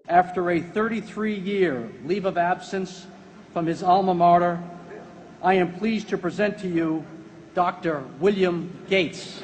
After a 33-year leave of absence from his alma mater, I am pleased to present to you Dr. William Gates.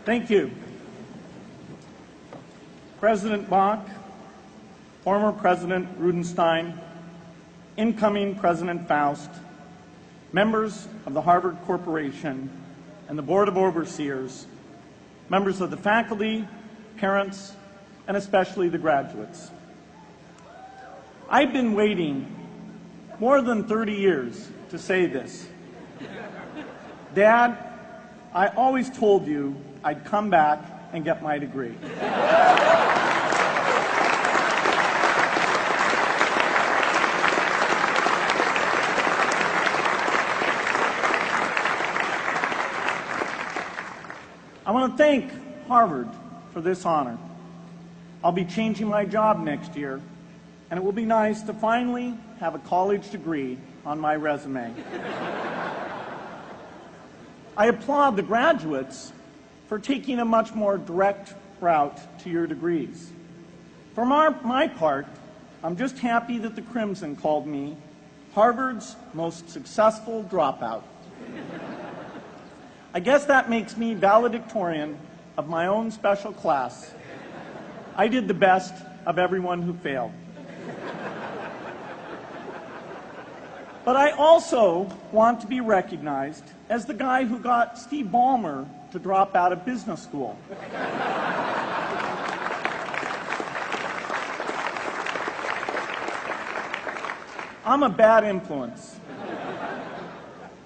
Thank you. President Bach, former President Rudenstein, incoming President Faust, members of the Harvard Corporation and the Board of Overseers, members of the faculty, parents, and especially the graduates. I've been waiting more than 30 years to say this. Dad, I always told you I'd come back and get my degree. I want to thank Harvard for this honor. I'll be changing my job next year, and it will be nice to finally have a college degree on my resume. I applaud the graduates for taking a much more direct route to your degrees. For my part, I'm just happy that the Crimson called me Harvard's most successful dropout. I guess that makes me valedictorian of my own special class. I did the best of everyone who failed. But I also want to be recognized as the guy who got Steve Ballmer to drop out of business school. I'm a bad influence.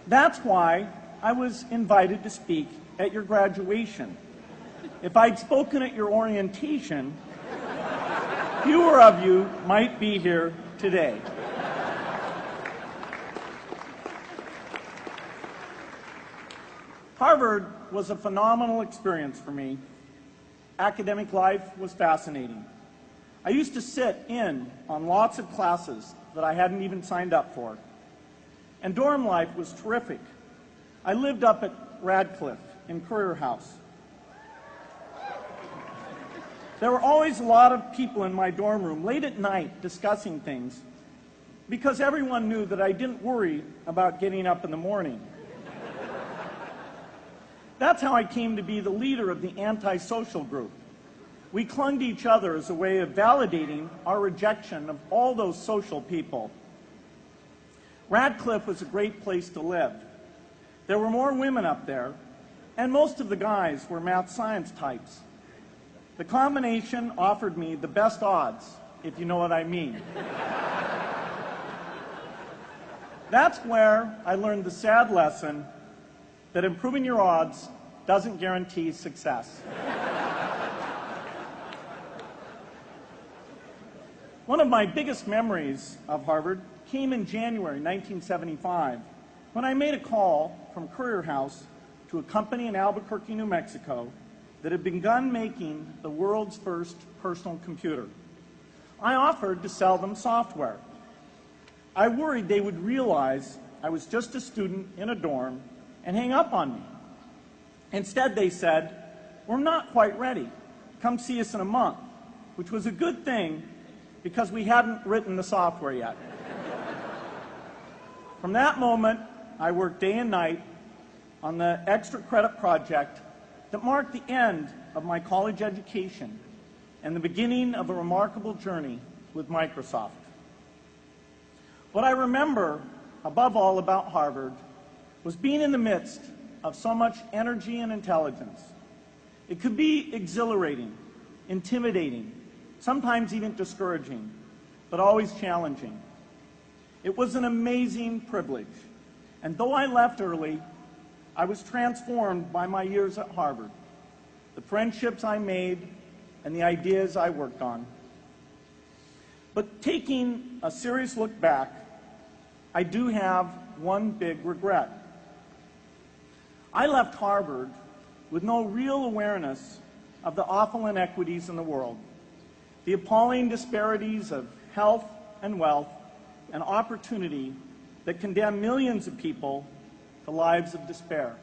That's why I was invited to speak at your graduation. If I'd spoken at your orientation, fewer of you might be here today. Harvard was a phenomenal experience for me. Academic life was fascinating. I used to sit in on lots of classes that I hadn't even signed up for. And dorm life was terrific. I lived up at Radcliffe in Currier House. There were always a lot of people in my dorm room late at night discussing things because everyone knew that I didn't worry about getting up in the morning. That's how I came to be the leader of the antisocial group. We clung to each other as a way of validating our rejection of all those social people. Radcliffe was a great place to live. There were more women up there, and most of the guys were math science types. The combination offered me the best odds, if you know what I mean. That's where I learned the sad lesson that improving your odds doesn't guarantee success. One of my biggest memories of Harvard came in January 1975 when I made a call from Currier House to a company in Albuquerque, New Mexico that had begun making the world's first personal computer. I offered to sell them software. I worried they would realize I was just a student in a dorm and hang up on me. Instead, they said, "We're not quite ready. Come see us in a month," which was a good thing because we hadn't written the software yet. From that moment, I worked day and night on the extra credit project that marked the end of my college education and the beginning of a remarkable journey with Microsoft. What I remember above all about Harvard was being in the midst of so much energy and intelligence. It could be exhilarating, intimidating, sometimes even discouraging, but always challenging. It was an amazing privilege, and though I left early, I was transformed by my years at Harvard, the friendships I made, and the ideas I worked on. But taking a serious look back, I do have one big regret. I left Harvard with no real awareness of the awful inequities in the world, the appalling disparities of health and wealth and opportunity that condemn millions of people to lives of despair.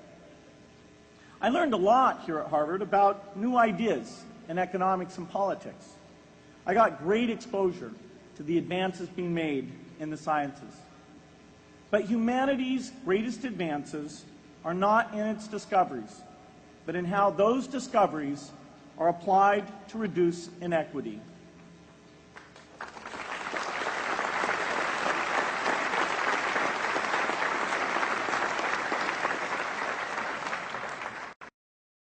I learned a lot here at Harvard about new ideas in economics and politics. I got great exposure to the advances being made in the sciences. But humanity's greatest advances are not in its discoveries, but in how those discoveries are applied to reduce inequity.